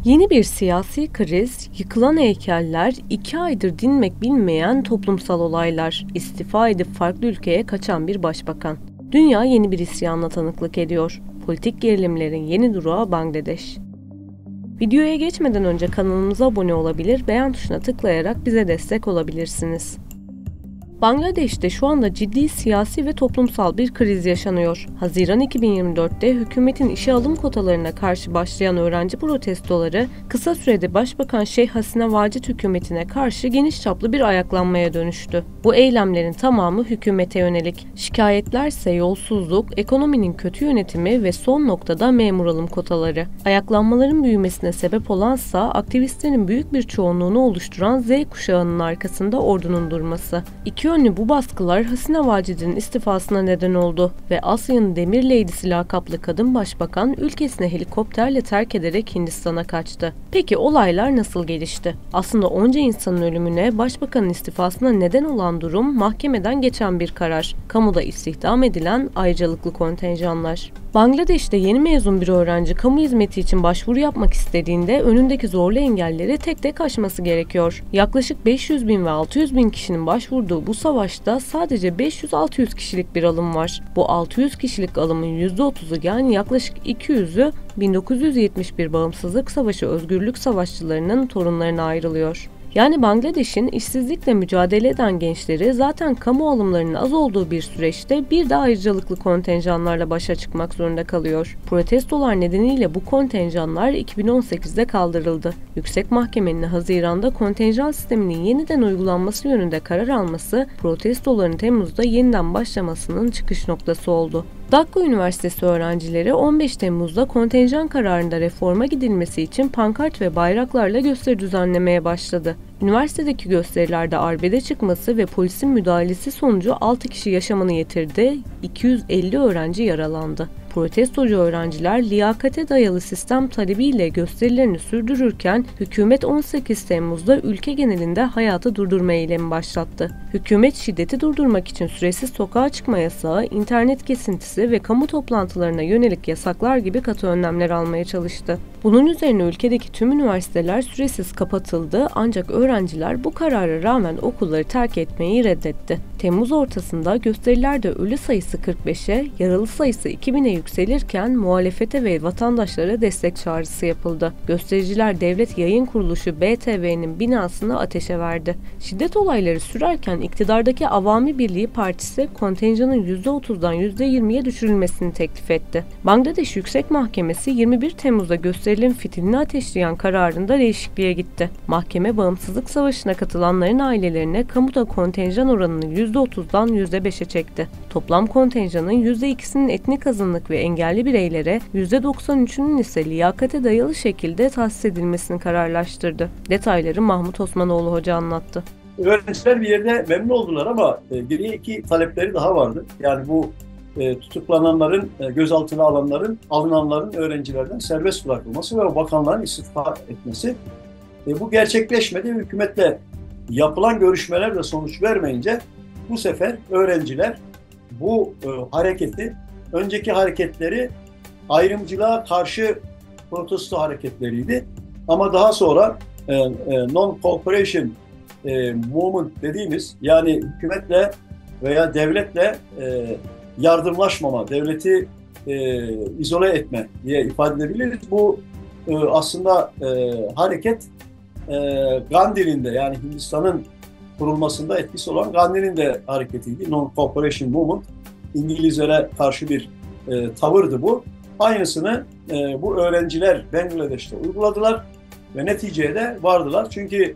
Yeni bir siyasi kriz, yıkılan heykeller, 2 aydır dinmek bilmeyen toplumsal olaylar, istifa edip farklı ülkeye kaçan bir başbakan. Dünya yeni bir isyanla tanıklık ediyor. Politik gerilimlerin yeni durağı Bangladeş. Videoya geçmeden önce kanalımıza abone olabilir, beğen tuşuna tıklayarak bize destek olabilirsiniz. Bangladeş'te şu anda ciddi siyasi ve toplumsal bir kriz yaşanıyor. Haziran 2024'te hükümetin işe alım kotalarına karşı başlayan öğrenci protestoları kısa sürede Başbakan Şeyh Hasina Vacid hükümetine karşı geniş çaplı bir ayaklanmaya dönüştü. Bu eylemlerin tamamı hükümete yönelik. Şikayetlerse yolsuzluk, ekonominin kötü yönetimi ve son noktada memur alım kotaları. Ayaklanmaların büyümesine sebep olansa aktivistlerin büyük bir çoğunluğunu oluşturan Z kuşağının arkasında ordunun durması. İki yönlü bu baskılar Hasina Vacid'in istifasına neden oldu ve Asya'nın Demir Lady'si lakaplı kadın başbakan ülkesini helikopterle terk ederek Hindistan'a kaçtı. Peki olaylar nasıl gelişti? Aslında onca insanın ölümüne, başbakanın istifasına neden olan durum mahkemeden geçen bir karar. Kamuda istihdam edilen ayrıcalıklı kontenjanlar. Bangladeş'te yeni mezun bir öğrenci kamu hizmeti için başvuru yapmak istediğinde önündeki zorlu engelleri tek tek aşması gerekiyor. Yaklaşık 500 bin ve 600 bin kişinin başvurduğu bu savaşta sadece 500-600 kişilik bir alım var. Bu 600 kişilik alımın %30'u yani yaklaşık 200'ü 1971 Bağımsızlık Savaşı özgürlük savaşçılarının torunlarına ayrılıyor. Yani Bangladeş'in işsizlikle mücadele eden gençleri zaten kamu alımlarının az olduğu bir süreçte bir de ayrıcalıklı kontenjanlarla başa çıkmak zorunda kalıyor. Protestolar nedeniyle bu kontenjanlar 2018'de kaldırıldı. Yüksek Mahkemenin Haziran'da kontenjan sisteminin yeniden uygulanması yönünde karar alması, protestoların Temmuz'da yeniden başlamasının çıkış noktası oldu. Dhaka Üniversitesi öğrencileri 15 Temmuz'da kontenjan kararında reforma gidilmesi için pankart ve bayraklarla gösteri düzenlemeye başladı. Üniversitedeki gösterilerde arbede çıkması ve polisin müdahalesi sonucu 6 kişi yaşamını yitirdi, 250 öğrenci yaralandı. Protestocu öğrenciler liyakate dayalı sistem talebiyle gösterilerini sürdürürken hükümet 18 Temmuz'da ülke genelinde hayatı durdurma eylemi başlattı. Hükümet şiddeti durdurmak için süresiz sokağa çıkma yasağı, internet kesintisi ve kamu toplantılarına yönelik yasaklar gibi katı önlemler almaya çalıştı. Bunun üzerine ülkedeki tüm üniversiteler süresiz kapatıldı ancak öğrenciler bu karara rağmen okulları terk etmeyi reddetti. Temmuz ortasında gösterilerde ölü sayısı 45'e, yaralı sayısı 2000'e yükselirken muhalefete ve vatandaşlara destek çağrısı yapıldı. Göstericiler Devlet Yayın Kuruluşu BTV'nin binasını ateşe verdi. Şiddet olayları sürerken iktidardaki Avami Birliği Partisi kontenjanın %30'dan %20'ye düşürülmesini teklif etti. Bangladeş Yüksek Mahkemesi 21 Temmuz'da gösterilerin fitilini ateşleyen kararında değişikliğe gitti. Mahkeme Bağımsızlık Savaşı'na katılanların ailelerine kamuda kontenjan oranını %30'dan %5'e çekti. Toplam kontenjanın %2'sinin etnik azınlık ve engelli bireylere, %93'ünün ise liyakate dayalı şekilde tahsis edilmesini kararlaştırdı. Detayları Mahmut Osmanoğlu Hoca anlattı. Öğrenciler bir yerde memnun oldular ama geriye iki talepleri daha vardı. Yani bu tutuklananların, gözaltına alınanların öğrencilerden serbest bırakılması ve bakanların istifa etmesi. Bu gerçekleşmedi. Hükümetle yapılan görüşmeler de sonuç vermeyince bu sefer öğrenciler bu hareketi, önceki hareketleri ayrımcılığa karşı protesto hareketleriydi. Ama daha sonra non-cooperation movement dediğimiz, yani hükümetle veya devletle yardımlaşmama, devleti izole etme diye ifade edebiliriz. Bu aslında hareket Gandhi'nin de, yani Hindistan'ın kurulmasında etkisi olan Gandhi'nin de hareketiydi. Non-cooperation movement, İngilizlere karşı bir tavırdı bu. Aynısını bu öğrenciler Bangladeş'te uyguladılar ve neticeye de vardılar. Çünkü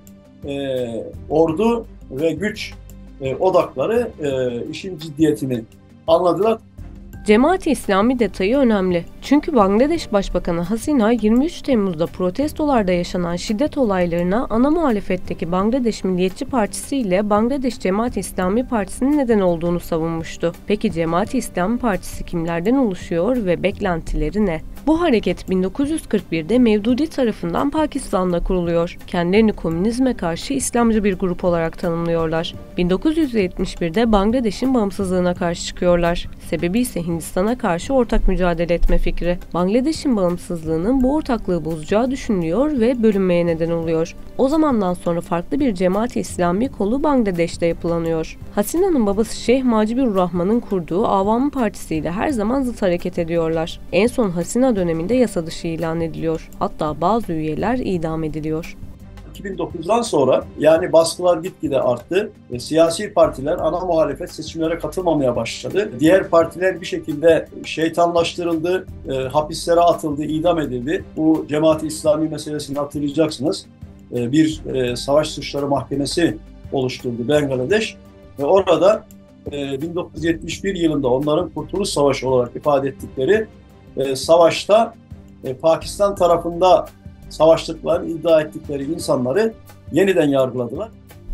ordu ve güç odakları işin ciddiyetini anladılar. Cemaat-i İslami detayı önemli. Çünkü Bangladeş Başbakanı Hasina 23 Temmuz'da protestolarda yaşanan şiddet olaylarına ana muhalefetteki Bangladeş Milliyetçi Partisi ile Bangladeş Cemaat-i İslami Partisi'nin neden olduğunu savunmuştu. Peki Cemaat-i İslami Partisi kimlerden oluşuyor ve beklentileri ne? Bu hareket 1941'de Mevdudi tarafından Pakistan'da kuruluyor. Kendilerini komünizme karşı İslamcı bir grup olarak tanımlıyorlar. 1971'de Bangladeş'in bağımsızlığına karşı çıkıyorlar. Sebebi ise Hindistan'a karşı ortak mücadele etme fikri. Bangladeş'in bağımsızlığının bu ortaklığı bozacağı düşünülüyor ve bölünmeye neden oluyor. O zamandan sonra farklı bir Cemaat-i İslami kolu Bangladeş'te yapılanıyor. Hasina'nın babası Şeyh Mucibur Rahman'ın kurduğu Avami Partisi ile her zaman zıt hareket ediyorlar. En son Hasina döneminde yasa dışı ilan ediliyor. Hatta bazı üyeler idam ediliyor. 2009'dan sonra yani baskılar gitgide arttı. Siyasi partiler ana muhalefet seçimlere katılmamaya başladı. Diğer partiler bir şekilde şeytanlaştırıldı, hapislere atıldı, idam edildi. Bu Cemaat-i İslami meselesini hatırlayacaksınız. Bir savaş suçları mahkemesi oluşturdu Bangladeş ve orada 1971 yılında onların Kurtuluş Savaşı olarak ifade ettikleri savaşta Pakistan tarafında savaştıklarını iddia ettikleri insanları yeniden yargıladılar.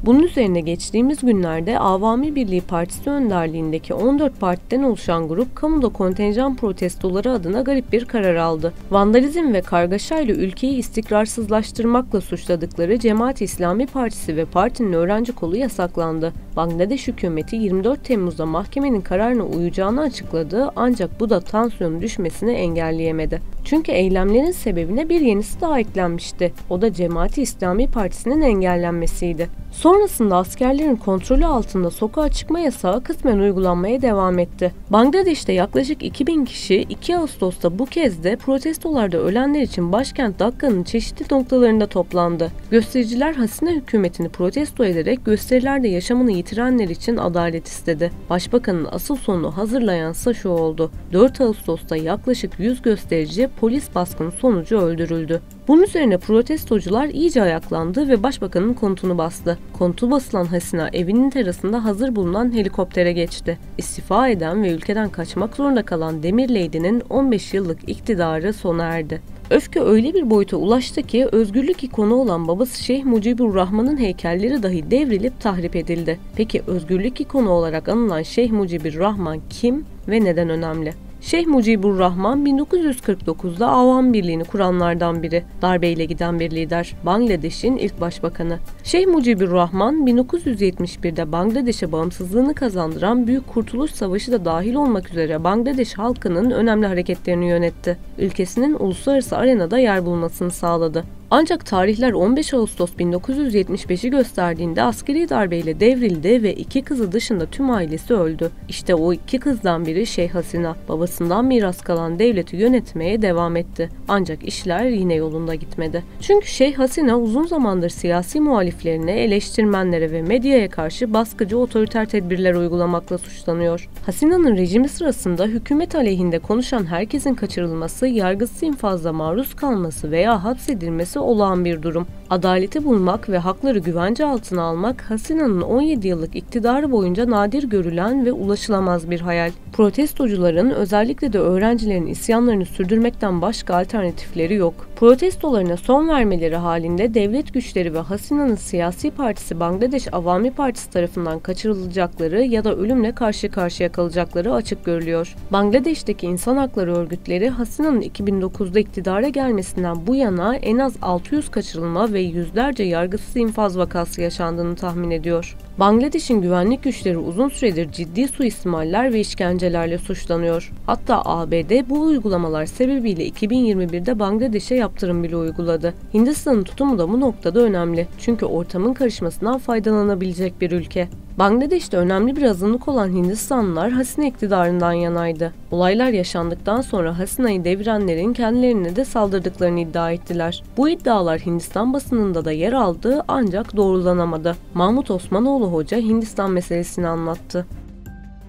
Bunun üzerine geçtiğimiz günlerde Avami Birliği Partisi önderliğindeki 14 partiden oluşan grup kamuda kontenjan protestoları adına garip bir karar aldı. Vandalizm ve kargaşayla ülkeyi istikrarsızlaştırmakla suçladıkları Cemaat-i İslami Partisi ve partinin öğrenci kolu yasaklandı. Bangladeş hükümeti 24 Temmuz'da mahkemenin kararına uyacağını açıkladı ancak bu da tansiyonun düşmesini engelleyemedi. Çünkü eylemlerin sebebine bir yenisi daha eklenmişti. O da Cemaat-i İslami Partisi'nin engellenmesiydi. Sonrasında askerlerin kontrolü altında sokağa çıkma yasağı kısmen uygulanmaya devam etti. Bangladeş'te yaklaşık 2000 kişi 2 Ağustos'ta bu kez de protestolarda ölenler için başkent Dakka'nın çeşitli noktalarında toplandı. Göstericiler Hasina hükümetini protesto ederek gösterilerde yaşamını yitirenler için adalet istedi. Başbakanın asıl sonunu hazırlayansa şu oldu. 4 Ağustos'ta yaklaşık 100 gösterici polis baskını sonucu öldürüldü. Bunun üzerine protestocular iyice ayaklandı ve başbakanın konutunu bastı. Konutu basılan Hasina evinin terasında hazır bulunan helikoptere geçti. İstifa eden ve ülkeden kaçmak zorunda kalan Demir Lady'nin 15 yıllık iktidarı sona erdi. Öfke öyle bir boyuta ulaştı ki özgürlük ikonu olan babası Şeyh Mucibur Rahman'ın heykelleri dahi devrilip tahrip edildi. Peki özgürlük ikonu olarak anılan Şeyh Mucibur Rahman kim ve neden önemli? Şeyh Mucibur Rahman 1949'da Avam Birliği'ni kuranlardan biri. Darbeyle giden bir lider. Bangladeş'in ilk başbakanı. Şeyh Mucibur Rahman 1971'de Bangladeş'e bağımsızlığını kazandıran Büyük Kurtuluş Savaşı da dahil olmak üzere Bangladeş halkının önemli hareketlerini yönetti. Ülkesinin uluslararası arenada yer bulmasını sağladı. Ancak tarihler 15 Ağustos 1975'i gösterdiğinde askeri darbeyle devrildi ve 2 kızı dışında tüm ailesi öldü. İşte o 2 kızdan biri Şeyh Hasina, babasından miras kalan devleti yönetmeye devam etti. Ancak işler yine yolunda gitmedi. Çünkü Şeyh Hasina uzun zamandır siyasi muhaliflerine, eleştirmenlere ve medyaya karşı baskıcı otoriter tedbirler uygulamakla suçlanıyor. Hasina'nın rejimi sırasında hükümet aleyhinde konuşan herkesin kaçırılması, yargısız infazla maruz kalması veya hapsedilmesi olağan bir durum. Adaleti bulmak ve hakları güvence altına almak Hasina'nın 17 yıllık iktidarı boyunca nadir görülen ve ulaşılamaz bir hayal. Protestocuların, özellikle de öğrencilerin isyanlarını sürdürmekten başka alternatifleri yok. Protestolarına son vermeleri halinde devlet güçleri ve Hasina'nın siyasi partisi Bangladeş Avami Partisi tarafından kaçırılacakları ya da ölümle karşı karşıya kalacakları açık görülüyor. Bangladeş'teki insan hakları örgütleri Hasina'nın 2009'da iktidara gelmesinden bu yana en az 600 kaçırılma ve yüzlerce yargısız infaz vakası yaşandığını tahmin ediyor. Bangladeş'in güvenlik güçleri uzun süredir ciddi suistimaller ve işkencelerle suçlanıyor. Hatta ABD bu uygulamalar sebebiyle 2021'de Bangladeş'e yaptırım bile uyguladı. Hindistan'ın tutumu da bu noktada önemli. Çünkü ortamın karışmasından faydalanabilecek bir ülke. Bangladeş'te önemli bir azınlık olan Hindistanlılar Hasina iktidarından yanaydı. Olaylar yaşandıktan sonra Hasina'yı devirenlerin kendilerine de saldırdıklarını iddia ettiler. Bu iddialar Hindistan basınında da yer aldı ancak doğrulanamadı. Mahmut Osmanoğlu Hoca Hindistan meselesini anlattı.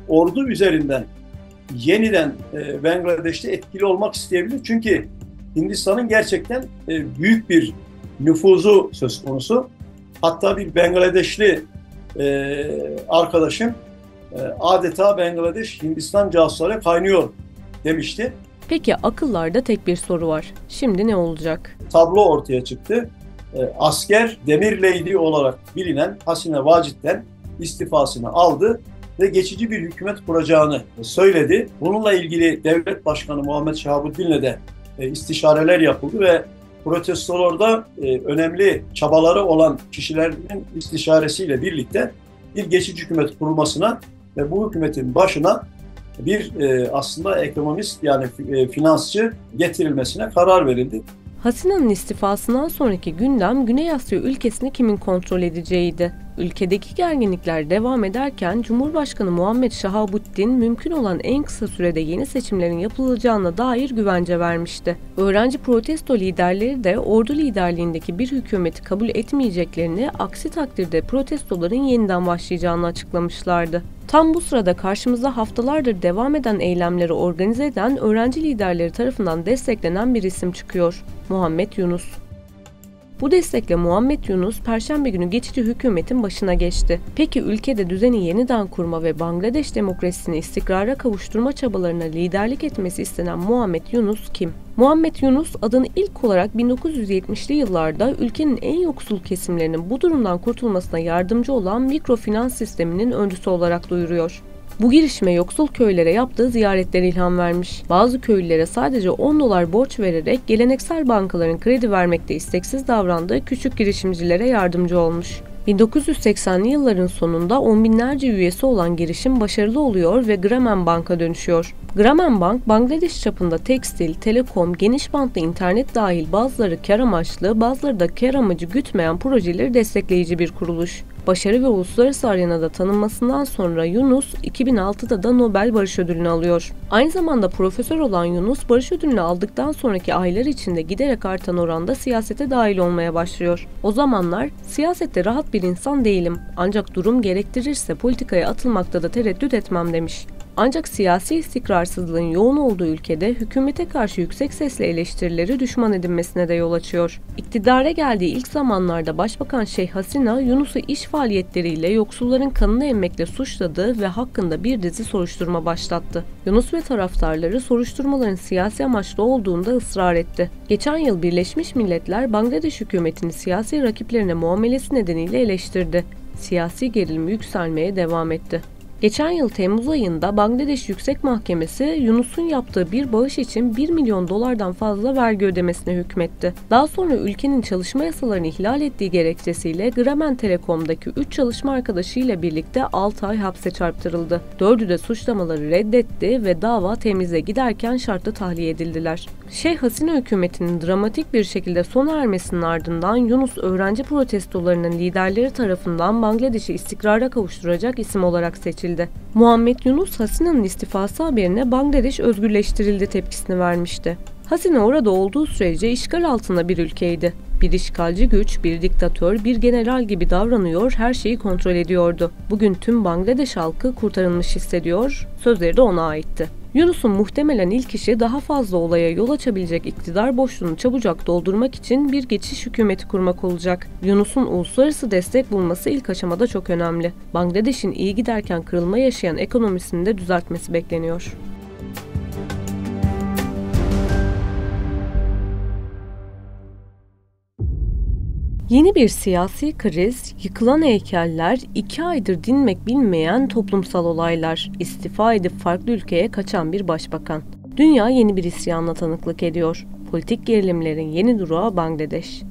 Ordu üzerinden yeniden Bangladeş'te etkili olmak isteyebilir. Çünkü Hindistan'ın gerçekten büyük bir nüfuzu söz konusu. Hatta bir Bangladeşli arkadaşım adeta Bangladeş Hindistan casusları kaynıyor demişti. Peki akıllarda tek bir soru var. Şimdi ne olacak? Tablo ortaya çıktı. Asker Demir Lady olarak bilinen Hasina Vacit'ten istifasını aldı ve geçici bir hükümet kuracağını söyledi. Bununla ilgili Devlet Başkanı Muhammed Şahabuddin'le de istişareler yapıldı ve protestolarda önemli çabaları olan kişilerin istişaresiyle birlikte bir geçici hükümet kurulmasına ve bu hükümetin başına bir aslında ekonomist yani finansçı getirilmesine karar verildi. Hasina'nın istifasından sonraki gündem Güney Asya ülkesini kimin kontrol edeceğiydi. Ülkedeki gerginlikler devam ederken Cumhurbaşkanı Muhammed Şahabuddin mümkün olan en kısa sürede yeni seçimlerin yapılacağına dair güvence vermişti. Öğrenci protesto liderleri de ordu liderliğindeki bir hükümeti kabul etmeyeceklerini, aksi takdirde protestoların yeniden başlayacağını açıklamışlardı. Tam bu sırada karşımıza haftalardır devam eden eylemleri organize eden öğrenci liderleri tarafından desteklenen bir isim çıkıyor: Muhammed Yunus. Bu destekle Muhammed Yunus, Perşembe günü geçici hükümetin başına geçti. Peki ülkede düzeni yeniden kurma ve Bangladeş demokrasisini istikrara kavuşturma çabalarına liderlik etmesi istenen Muhammed Yunus kim? Muhammed Yunus adını ilk olarak 1970'li yıllarda ülkenin en yoksul kesimlerinin bu durumdan kurtulmasına yardımcı olan mikrofinans sisteminin öncüsü olarak duyuruyor. Bu girişime yoksul köylere yaptığı ziyaretler ilham vermiş. Bazı köylülere sadece 10 dolar borç vererek geleneksel bankaların kredi vermekte isteksiz davrandığı küçük girişimcilere yardımcı olmuş. 1980'li yılların sonunda on binlerce üyesi olan girişim başarılı oluyor ve Grameen Bank'a dönüşüyor. Grameen Bank, Bangladeş çapında tekstil, telekom, geniş bantlı internet dahil bazıları kar amaçlı, bazıları da kar amacı gütmeyen projeleri destekleyici bir kuruluş. Başarı ve uluslararası arenada tanınmasından sonra Yunus, 2006'da da Nobel Barış Ödülünü alıyor. Aynı zamanda profesör olan Yunus, Barış Ödülünü aldıktan sonraki aylar içinde giderek artan oranda siyasete dahil olmaya başlıyor. O zamanlar, siyasette rahat bir insan değilim, ancak durum gerektirirse politikaya atılmakta da tereddüt etmem demiş. Ancak siyasi istikrarsızlığın yoğun olduğu ülkede hükümete karşı yüksek sesle eleştirileri düşman edinmesine de yol açıyor. İktidara geldiği ilk zamanlarda Başbakan Şeyh Hasina, Yunus'u iş faaliyetleriyle yoksulların kanını emmekle suçladı ve hakkında bir dizi soruşturma başlattı. Yunus ve taraftarları soruşturmaların siyasi amaçlı olduğunda ısrar etti. Geçen yıl Birleşmiş Milletler, Bangladeş hükümetini siyasi rakiplerine muamelesi nedeniyle eleştirdi. Siyasi gerilim yükselmeye devam etti. Geçen yıl Temmuz ayında Bangladeş Yüksek Mahkemesi Yunus'un yaptığı bir bağış için 1 milyon dolardan fazla vergi ödemesine hükmetti. Daha sonra ülkenin çalışma yasalarını ihlal ettiği gerekçesiyle Grameen Telekom'daki 3 çalışma arkadaşıyla birlikte 6 ay hapse çarptırıldı. 4'ü de suçlamaları reddetti ve dava temize giderken şartlı tahliye edildiler. Şeyh Hasina hükümetinin dramatik bir şekilde sona ermesinin ardından Yunus öğrenci protestolarının liderleri tarafından Bangladeş'i istikrara kavuşturacak isim olarak seçildi. Muhammed Yunus, Hasina'nın istifası haberine Bangladeş özgürleştirildi tepkisini vermişti. Hasina orada olduğu sürece işgal altında bir ülkeydi. Bir işgalci güç, bir diktatör, bir general gibi davranıyor, her şeyi kontrol ediyordu. Bugün tüm Bangladeş halkı kurtarılmış hissediyor, sözleri de ona aitti. Yunus'un muhtemelen ilk işi daha fazla olaya yol açabilecek iktidar boşluğunu çabucak doldurmak için bir geçiş hükümeti kurmak olacak. Yunus'un uluslararası destek bulması ilk aşamada çok önemli. Bangladeş'in iyi giderken kırılma yaşayan ekonomisini de düzeltmesi bekleniyor. Yeni bir siyasi kriz, yıkılan heykeller, 2 aydır dinmek bilmeyen toplumsal olaylar, istifa edip farklı ülkeye kaçan bir başbakan. Dünya yeni bir isyanla tanıklık ediyor. Politik gerilimlerin yeni durağı Bangladeş.